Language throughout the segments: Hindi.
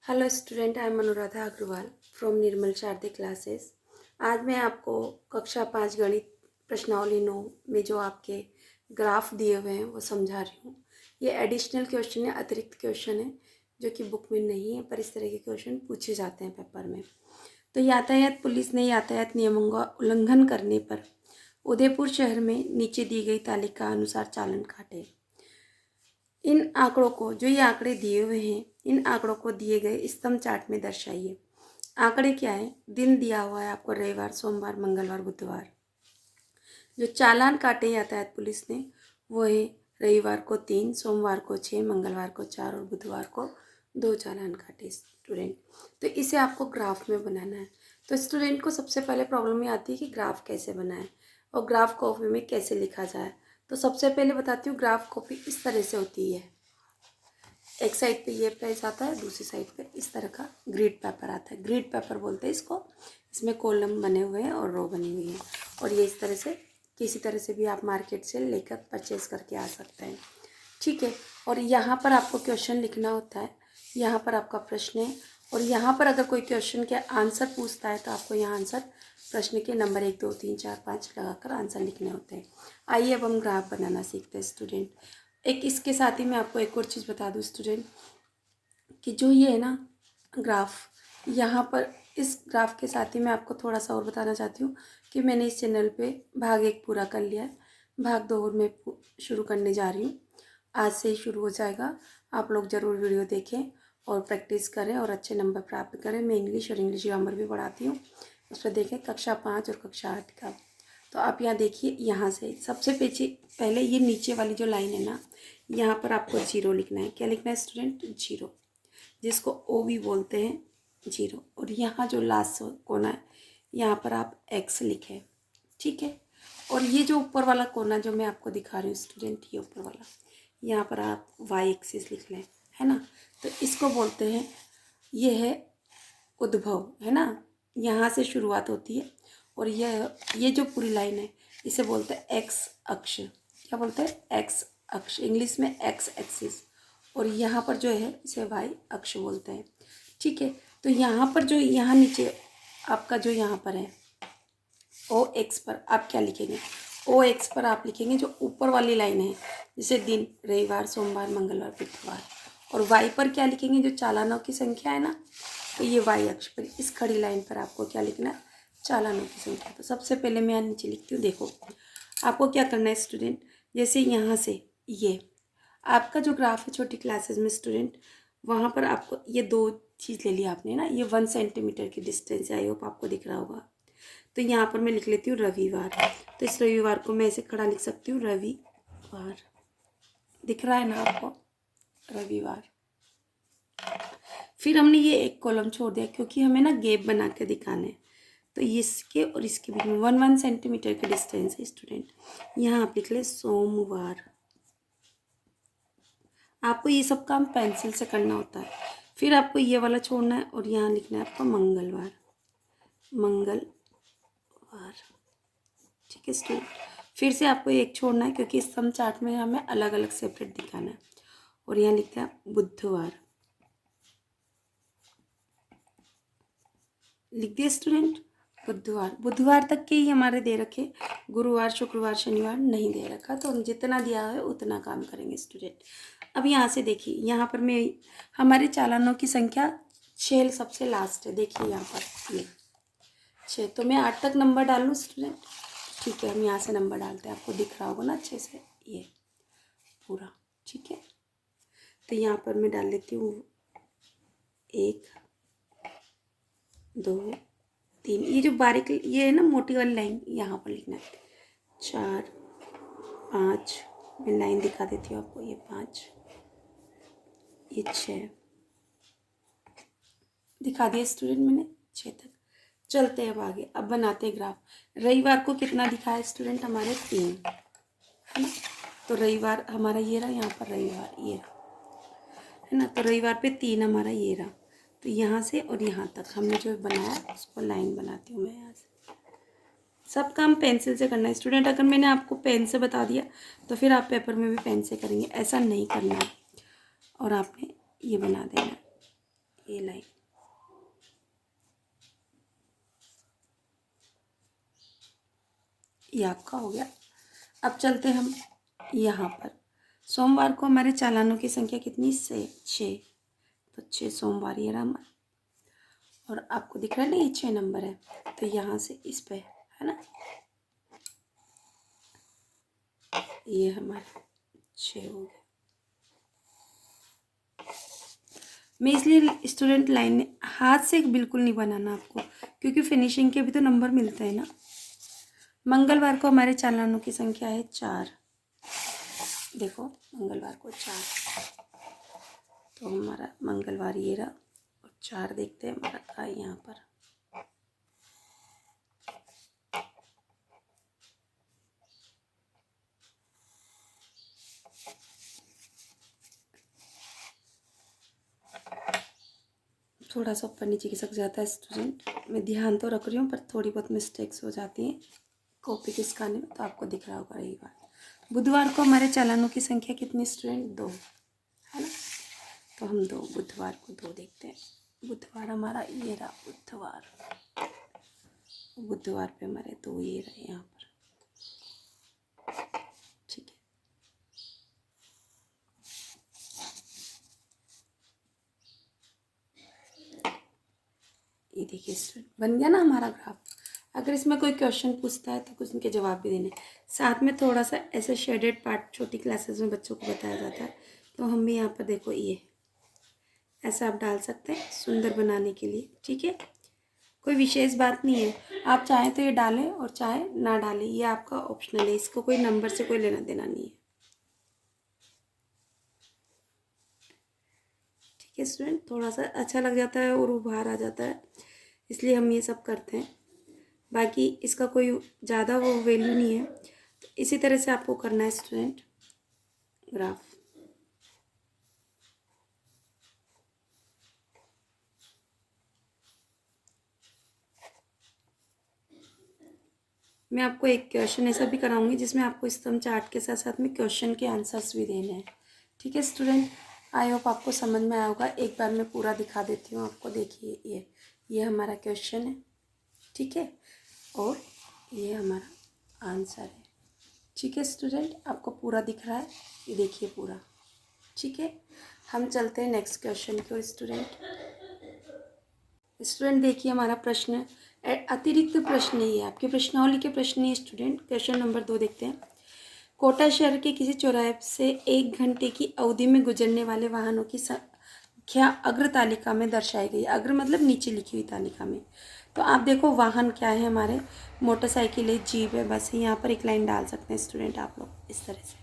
Hello student, I am Anuradha Agrawal from Nirmal Sharde classes. आज मैं आपको कक्षा 5 गणित प्रश्नावली 9 में जो आपके ग्राफ दिए हुए हैं वो समझा रही हूँ। ये एडिशनल क्वेश्चन है, अतिरिक्त क्वेश्चन है जो कि बुक में नहीं है, पर इस तरह के क्वेश्चन पूछे जाते हैं पेपर में। तो यातायात पुलिस ने यातायात नियमों का उल्लंघन करने पर उदयपुर शहर में नीचे दी गई तालिका अनुसार चालान काटे। इन आंकड़ों को, जो ये आंकड़े दिए हुए हैं, इन आंकड़ों को दिए गए स्तंभ चार्ट में दर्शाइए। आंकड़े क्या है? दिन दिया हुआ है आपको रविवार, सोमवार, मंगलवार, बुधवार। जो चालान काटे यातायात पुलिस ने वो है रविवार को 3, सोमवार को 6, मंगलवार को 4 और बुधवार को 2 चालान काटे स्टूडेंट। तो इसे आपको ग्राफ में बनाना है। तो स्टूडेंट को सबसे पहले प्रॉब्लम ये आती है कि ग्राफ कैसे बनाएं और ग्राफ कॉपी में कैसे लिखा जाए। तो सबसे पहले बताती हूँ, ग्राफ कॉपी इस तरह से होती है। एक साइड पे ये पेज आता है, दूसरी साइड पे इस तरह का ग्रिड पेपर आता है। ग्रिड पेपर बोलते हैं इसको। इसमें कॉलम बने हुए हैं और रो बनी हुई है, और ये इस तरह से किसी तरह से भी आप मार्केट से लेकर परचेज करके आ सकते हैं, ठीक है। और यहाँ पर आपको क्वेश्चन लिखना होता है, यहाँ पर आपका प्रश्न है, और यहाँ पर अगर कोई क्वेश्चन के आंसर पूछता है तो आपको यहाँ आंसर प्रश्न के नंबर 1 2 3 4 5 लगाकर आंसर लिखने होते हैं। आइए अब हम ग्राफ बनाना सीखते हैं स्टूडेंट। एक इसके साथ ही मैं आपको एक और चीज़ बता दूँ स्टूडेंट, कि जो ये है ना ग्राफ, यहाँ पर इस ग्राफ के साथ ही मैं आपको थोड़ा सा और बताना चाहती हूँ कि मैंने इस चैनल पे भाग 1 पूरा कर लिया है, भाग 2 और मैं शुरू करने जा रही हूँ। आज से ही शुरू हो जाएगा। आप लोग ज़रूर वीडियो देखें और प्रैक्टिस करें और अच्छे नंबर प्राप्त करें। मैं इंग्लिश और इंग्लिश ग्रामर भी पढ़ाती हूँ, उस पर देखें कक्षा 5 और कक्षा 8 का। तो आप यहाँ देखिए, यहाँ से सबसे पहले ये नीचे वाली जो लाइन है ना, यहाँ पर आपको 0 लिखना है। क्या लिखना है स्टूडेंट? 0, जिसको ओ भी बोलते हैं, 0। और यहाँ जो लास्ट कोना है, यहाँ पर आप x लिखें, ठीक है। और ये जो ऊपर वाला कोना जो मैं आपको दिखा रही हूँ स्टूडेंट, ये ऊपर वाला, यहाँ पर आप y एक्सिस लिख लें, है ना। तो इसको बोलते हैं, ये है उद्भव, है ना। यहाँ से शुरुआत होती है, और ये जो पूरी लाइन है इसे बोलते हैं x अक्ष। क्या बोलते हैं? x अक्ष, इंग्लिश में x एक्सिस। और यहाँ पर जो है इसे y अक्ष बोलते हैं, ठीक है। तो यहाँ पर जो यहाँ नीचे आपका जो यहाँ पर है ओ एक्स पर आप क्या लिखेंगे? ओ एक्स पर आप लिखेंगे जो ऊपर वाली लाइन है, जैसे दिन, रविवार, सोमवार, मंगलवार, बुधवार। और वाई पर क्या लिखेंगे? जो चालानों की संख्या है ना, तो ये वाई अक्ष पर इस खड़ी लाइन पर आपको क्या लिखना है? चालानों की संख्या। तो सबसे पहले मैं यहाँ नीचे लिखती हूँ। देखो आपको क्या करना है स्टूडेंट, जैसे यहाँ से ये आपका जो ग्राफ है छोटी क्लासेस में स्टूडेंट, वहाँ पर आपको ये 2 चीज़ ले लिया आपने ना, ये 1 सेंटीमीटर की डिस्टेंस है, आई होप आपको दिख रहा होगा। तो यहाँ पर मैं लिख लेती हूँ रविवार। तो इस रविवार को मैं ऐसे खड़ा लिख सकती हूँ, रविवार। दिख रहा है ना आपको? रविवार। फिर हमने ये एक कॉलम छोड़ दिया क्योंकि हमें ना गैप बना के दिखाना है। तो इसके और इसके बीच में 1 सेंटीमीटर की डिस्टेंस है स्टूडेंट। यहाँ आप लिख ले सोमवार। आपको ये सब काम पेंसिल से करना होता है। फिर आपको ये वाला छोड़ना है और यहाँ लिखना है आपको मंगलवार, मंगलवार, ठीक है स्टूडेंट। फिर से आपको एक छोड़ना है क्योंकि इस सम चार्ट में हमें अलग अलग सेपरेट दिखाना है, और यहाँ लिखते हैं बुधवार। लिख दिए स्टूडेंट? बुधवार। बुधवार तक के ही हमारे दे रखे, गुरुवार, शुक्रवार, शनिवार नहीं दे रखा, तो हम जितना दिया है उतना काम करेंगे स्टूडेंट। अब यहाँ से देखिए, यहाँ पर मैं हमारे चालानों की संख्या 6 सबसे लास्ट है। देखिए यहाँ पर ये 6, तो मैं 8 तक नंबर डाल लूँ स्टूडेंट? ठीक है, हम यहाँ से नंबर डालते हैं, आपको दिख रहा होगा ना अच्छे से ये पूरा, ठीक है। तो यहाँ पर मैं डाल लेती हूँ 1 2 3, ये जो बारीक ये है ना मोटी वाली लाइन, यहाँ पर लिखना है 4 5। मैं लाइन दिखा देती हूँ आपको, ये 5, ये 6 दिखा दिया स्टूडेंट मैंने, 6 तक। चलते हैं अब आगे, अब बनाते हैं ग्राफ। रविवार को कितना दिखा है स्टूडेंट? हमारे 3, है ना। तो रविवार हमारा ये रहा, यहाँ पर रविवार ये रहा, है ना। तो रविवार पे 3 हमारा ये रहा। तो यहाँ से और यहाँ तक हमने जो बनाया उसको लाइन बनाती हूँ मैं यहाँ से। सब काम पेंसिल से करना है स्टूडेंट। अगर मैंने आपको पेन से बता दिया तो फिर आप पेपर में भी पेन से करेंगे, ऐसा नहीं करना है। और आपने ये बना देना, ये लाइन, ये आपका हो गया। अब चलते हम यहाँ पर। सोमवार को हमारे चालानों की संख्या कितनी? 6। तो 6 सोमवार ये रहा हमारा। और आपको दिख रहा है ना ये 6 नंबर है, तो यहाँ से इस पे है ना, ये हमारा 6 हो गया। मैं इसलिए स्टूडेंट लाइन हाथ से बिल्कुल नहीं बनाना आपको, क्योंकि फिनिशिंग के भी तो नंबर मिलते हैं ना। मंगलवार को हमारे चालानों की संख्या है 4। देखो मंगलवार को 4, तो हमारा मंगलवार ये रहा। और 4 देखते हैं हमारा कहाँ है यहाँ पर। थोड़ा सा ऊपर नीचे खिसक जाता है स्टूडेंट, मैं ध्यान तो रख रही हूँ, पर थोड़ी बहुत मिस्टेक्स हो जाती हैं कॉपी खिसकाने में, तो आपको दिख रहा होगा यही बात। बुधवार को हमारे चालानों की संख्या कितनी स्टूडेंट? 2 है ना, तो हम 2 बुधवार को 2 देखते हैं। बुधवार हमारा ये रहा, बुधवार पे हमारे 2 ये रहे यहाँ पर, ठीक है। ये देखिए स्टूडेंट, बन गया ना हमारा ग्राफ। अगर इसमें कोई क्वेश्चन पूछता है तो कुछ उनके जवाब भी देने, साथ में थोड़ा सा ऐसे शेडेड पार्ट छोटी क्लासेस में बच्चों को बताया जाता है, तो हम भी यहाँ पर देखो ये ऐसा आप डाल सकते हैं सुंदर बनाने के लिए, ठीक है। कोई विशेष बात नहीं है, आप चाहें तो ये डालें और चाहे ना डालें, ये आपका ऑप्शनल है, इसको कोई नंबर से कोई लेना देना नहीं है, ठीक है स्टूडेंट। थोड़ा सा अच्छा लग जाता है और उभार आ जाता है, इसलिए हम ये सब करते हैं। बाकी इसका कोई ज़्यादा वो वैल्यू नहीं है, तो इसी तरह से आपको करना है स्टूडेंट ग्राफ। मैं आपको एक क्वेश्चन ऐसा भी कराऊंगी जिसमें आपको स्तंभ चार्ट के साथ साथ में क्वेश्चन के आंसर्स भी देने हैं, ठीक है स्टूडेंट। आई होप आपको समझ में आया होगा। एक बार मैं पूरा दिखा देती हूँ आपको। देखिए ये हमारा क्वेश्चन है, ठीक है, और ये हमारा आंसर है, ठीक है स्टूडेंट। आपको पूरा दिख रहा है, ये देखिए पूरा, ठीक है। हम चलते हैं नेक्स्ट क्वेश्चन की ओर स्टूडेंट देखिए हमारा प्रश्न अतिरिक्त प्रश्न ही है, आपके प्रश्नावली के प्रश्न ही स्टूडेंट। क्वेश्चन नंबर 2 देखते हैं। कोटा शहर के किसी चौराहे से 1 घंटे की अवधि में गुजरने वाले वाहनों की संख्या अग्र तालिका में दर्शाई गई। अग्र मतलब नीचे लिखी हुई तालिका में। तो आप देखो वाहन क्या है हमारे, मोटरसाइकिल है, जीप है, बस है। यहाँ पर एक लाइन डाल सकते हैं स्टूडेंट आप लोग इस तरह से,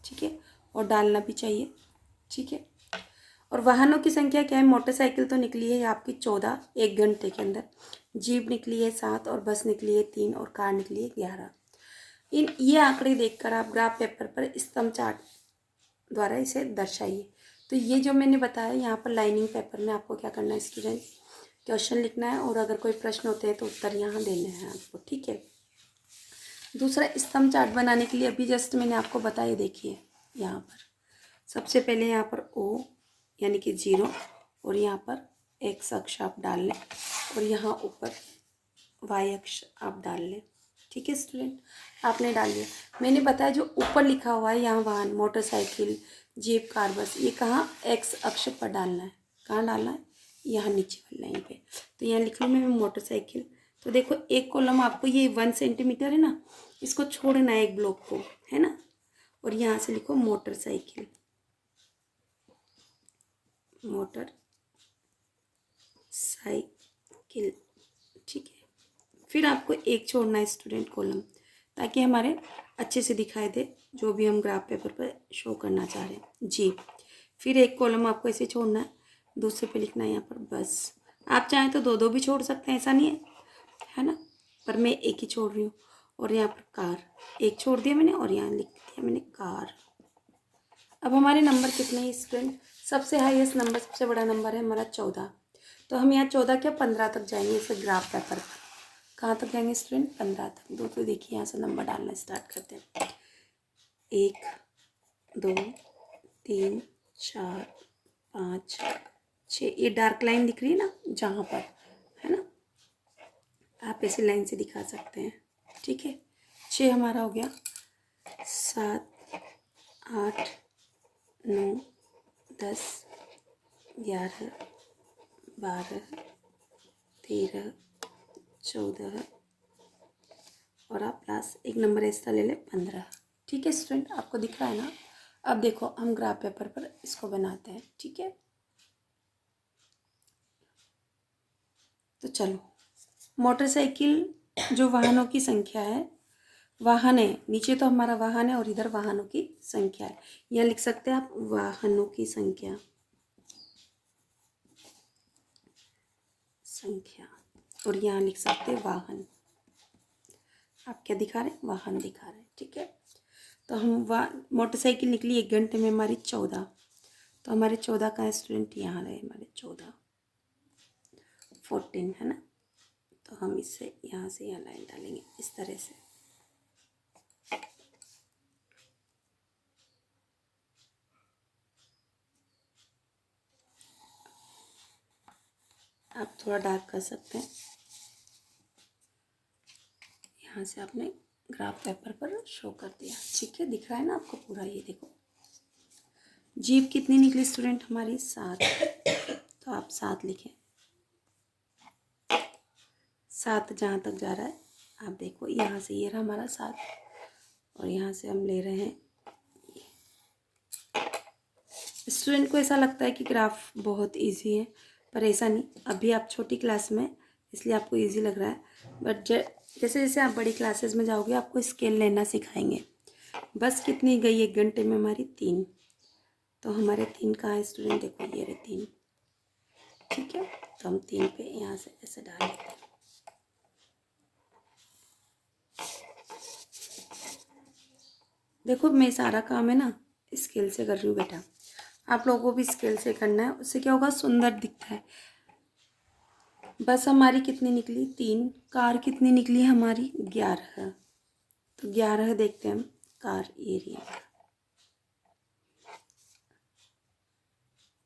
ठीक है, और डालना भी चाहिए, ठीक है। और वाहनों की संख्या क्या है, मोटरसाइकिल तो निकली है आपकी 14 1 घंटे के अंदर, जीप निकली है 7 और बस निकली है 3 और कार निकली है 11। ये आंकड़े देखकर आप ग्राफ पेपर पर स्तंभ चार्ट द्वारा इसे दर्शाइए। तो ये जो मैंने बताया यहाँ पर लाइनिंग पेपर में आपको क्या करना है स्टूडेंट, क्वेश्चन लिखना है और अगर कोई प्रश्न होते हैं तो उत्तर यहाँ देने हैं आपको, ठीक है। दूसरा स्तंभ चार्ट बनाने के लिए अभी जस्ट मैंने आपको बताया, देखिए यहाँ पर सबसे पहले यहाँ पर O यानी कि 0 और यहाँ पर x अक्ष आप डाल लें और यहाँ ऊपर y अक्ष आप डाल लें, ठीक है स्टूडेंट। आपने डाल लिया। मैंने बताया जो ऊपर लिखा हुआ है यहाँ वाहन, मोटरसाइकिल, जीप, कार, बस, ये कहाँ x अक्ष पर डालना है। कहाँ डालना है, यहाँ नीचे वाली लाइन पे। तो यहाँ लिख लूँ मैं मोटरसाइकिल। तो देखो एक कॉलम आपको ये 1 सेंटीमीटर है ना, इसको छोड़ना है एक ब्लॉक को, है ना, और यहाँ से लिखो मोटरसाइकिल, मोटर साइकिल, ठीक है। फिर आपको एक छोड़ना है स्टूडेंट कॉलम, ताकि हमारे अच्छे से दिखाई दे जो भी हम ग्राफ पेपर पर शो करना चाह रहे हैं, जीप। फिर एक कॉलम आपको ऐसे छोड़ना है, दूसरे पे लिखना है यहाँ पर बस। आप चाहें तो 2 भी छोड़ सकते हैं, ऐसा नहीं है ना, पर मैं एक ही छोड़ रही हूँ। और यहाँ पर कार एक छोड़ दिया मैंने और यहाँ लिख दिया मैंने कार। अब हमारे नंबर कितने हैं स्टूडेंट, सबसे हाईएस्ट नंबर, सबसे बड़ा नंबर है हमारा 14। तो हम यहाँ 14 क्या 15 तक जाएंगे इस ग्राफ पेपर पर। कहाँ तक जाएंगे स्टूडेंट, 15 तक। तो देखिए यहाँ से नंबर डालना स्टार्ट करते हैं। 1 2 3 4 5 6, ये डार्क लाइन दिख रही है ना जहाँ पर, है ना, आप ऐसे लाइन से दिखा सकते हैं। ठीक है, 6 हमारा हो गया। 7, 8, 9, 10, 11, 12, 13, 14 और आप लास्ट एक नंबर ऐसा ले लें 15। ठीक है स्टूडेंट, आपको दिख रहा है ना। अब देखो हम ग्राफ पेपर पर इसको बनाते हैं। ठीक है, तो चलो, मोटरसाइकिल जो वाहनों की संख्या है, वाहन है नीचे तो हमारा वाहन है और इधर वाहनों की संख्या है। यहाँ लिख सकते हैं आप वाहनों की संख्या, और यहाँ लिख सकते हैं वाहन। आप क्या दिखा रहे हैं? वाहन दिखा रहे हैं। ठीक है, तो हम मोटरसाइकिल निकली 1 घंटे में हमारी 14, तो हमारे 14 का स्टूडेंट यहाँ रहे हमारे 14, 14 है ना। तो हम इससे यहाँ से यहाँ लाइन डालेंगे इस तरह से। आप थोड़ा डार्क कर सकते हैं। यहाँ से आपने ग्राफ पेपर पर शो कर दिया। ठीक है, दिख रहा है ना आपको पूरा। ये देखो जीप कितनी निकली स्टूडेंट हमारी? 7, तो आप 7 लिखें। 7 जहाँ तक जा रहा है आप देखो, यहाँ से ये रहा हमारा 7 और यहाँ से हम ले रहे हैं। स्टूडेंट को ऐसा लगता है कि ग्राफ बहुत इजी है, पर ऐसा नहीं। अभी आप छोटी क्लास में इसलिए आपको इजी लग रहा है, बट जैसे जैसे आप बड़ी क्लासेस में जाओगे आपको स्केल लेना सिखाएंगे। बस कितनी गई 1 घंटे में? हमारी 3। तो हमारे 3 कहाँ है स्टूडेंट? देखो ये रहे 3। ठीक है, तो हम 3 पे यहाँ से ऐसे डाल देते हैं। देखो मैं सारा काम है ना स्केल से कर रही हूँ बेटा, आप लोगों को भी स्केल से करना है। उससे क्या होगा? सुंदर दिखता है। बस हमारी कितनी निकली? 3। कार कितनी निकली हमारी? 11। तो 11 देखते हैं हम। कार एरिया,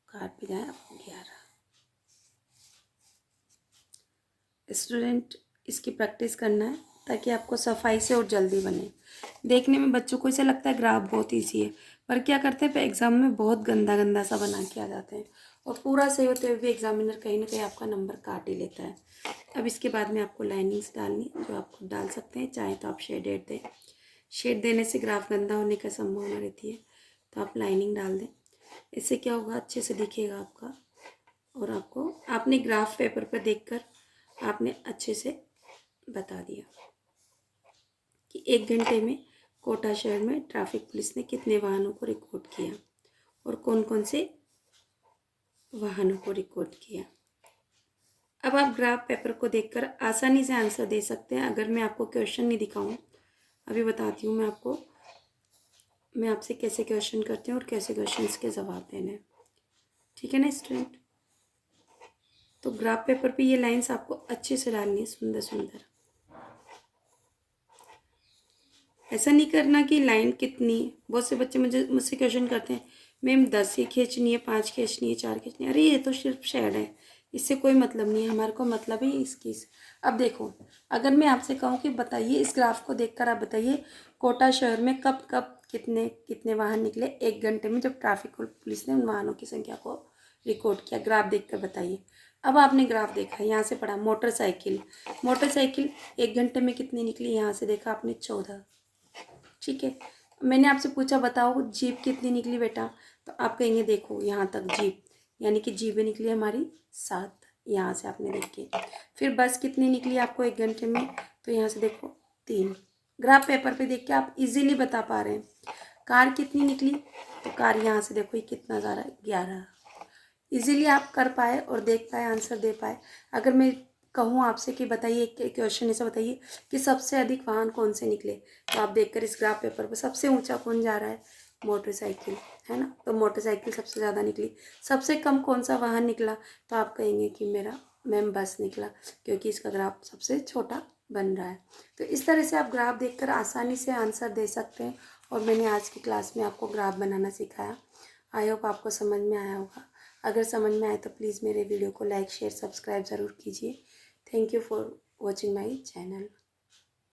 कार पे जाए 11। स्टूडेंट इसकी प्रैक्टिस करना है ताकि आपको सफाई से और जल्दी बने। देखने में बच्चों को ऐसा लगता है ग्राफ बहुत ईजी है, पर क्या करते हैं एग्ज़ाम में बहुत गंदा गंदा सा बना के आ जाते हैं और पूरा सही होते हुए भी एग्जामिनर कहीं ना कहीं आपका नंबर काट ही लेता है। अब इसके बाद में आपको लाइनिंग्स डालनी, जो आप खुद डाल सकते हैं, चाहे तो आप शेडेड दें। शेड देने से ग्राफ गंदा होने का संभावना रहती है, तो आप लाइनिंग डाल दें। इससे क्या होगा? अच्छे से दिखेगा आपका, और आपको आपने ग्राफ पेपर पर देखकर आपने अच्छे से बता दिया कि 1 घंटे में कोटा शहर में ट्रैफिक पुलिस ने कितने वाहनों को रिकॉर्ड किया और कौन कौन से वाहनों को रिकॉर्ड किया। अब आप ग्राफ पेपर को देखकर आसानी से आंसर दे सकते हैं। अगर मैं आपको क्वेश्चन नहीं दिखाऊं, अभी बताती हूँ मैं आपको, मैं आपसे कैसे क्वेश्चन करते हैं और कैसे क्वेश्चंस के जवाब देने हैं। ठीक है ना स्टूडेंट? तो ग्राफ पेपर पे ये लाइंस आपको अच्छे से डालनी है, सुंदर सुंदर। ऐसा नहीं करना कि लाइन कितनी। बहुत से बच्चे मुझसे क्वेश्चन करते हैं, मैम 10 ही खींचनी है, 5 खींचनी है, 4 खींचनी है। अरे ये तो सिर्फ शेड है, इससे कोई मतलब नहीं है। हमारे को मतलब है इसकी। अब देखो, अगर मैं आपसे कहूँ कि बताइए, इस ग्राफ को देखकर आप बताइए कोटा शहर में कब कब कितने कितने वाहन निकले 1 घंटे में, जब ट्रैफिक पुलिस ने उन वाहनों की संख्या को रिकॉर्ड किया। ग्राफ देख कर बताइए। अब आपने ग्राफ देखा, यहाँ से पढ़ा मोटरसाइकिल, मोटरसाइकिल 1 घंटे में कितनी निकली, यहाँ से देखा आपने 14। ठीक है, मैंने आपसे पूछा बताओ जीप कितनी निकली बेटा, तो आप कहेंगे देखो यहाँ तक जीप, यानी कि जीपें निकली हमारी 7, यहाँ से आपने देखी। फिर बस कितनी निकली आपको 1 घंटे में, तो यहाँ से देखो 3। ग्राफ पेपर पे देख के आप इजीली बता पा रहे हैं। कार कितनी निकली, तो कार यहाँ से देखो ये कितना जा रहा है 11। इजीली आप कर पाए और देख पाए, आंसर दे पाए। अगर मैं कहूँ आपसे कि बताइए, एक क्वेश्चन ऐसा बताइए कि सबसे अधिक वाहन कौन से निकले, तो आप देखकर इस ग्राफ पेपर पर सबसे ऊंचा कौन जा रहा है? मोटरसाइकिल, है ना। तो मोटरसाइकिल सबसे ज़्यादा निकली। सबसे कम कौन सा वाहन निकला, तो आप कहेंगे कि मेरा मैम बस निकला, क्योंकि इसका ग्राफ सबसे छोटा बन रहा है। तो इस तरह से आप ग्राफ देखकर आसानी से आंसर दे सकते हैं। और मैंने आज की क्लास में आपको ग्राफ बनाना सिखाया। आई होप आपको समझ में आया होगा। अगर समझ में आए तो प्लीज़ मेरे वीडियो को लाइक शेयर सब्सक्राइब ज़रूर कीजिए। Thank you for watching my channel.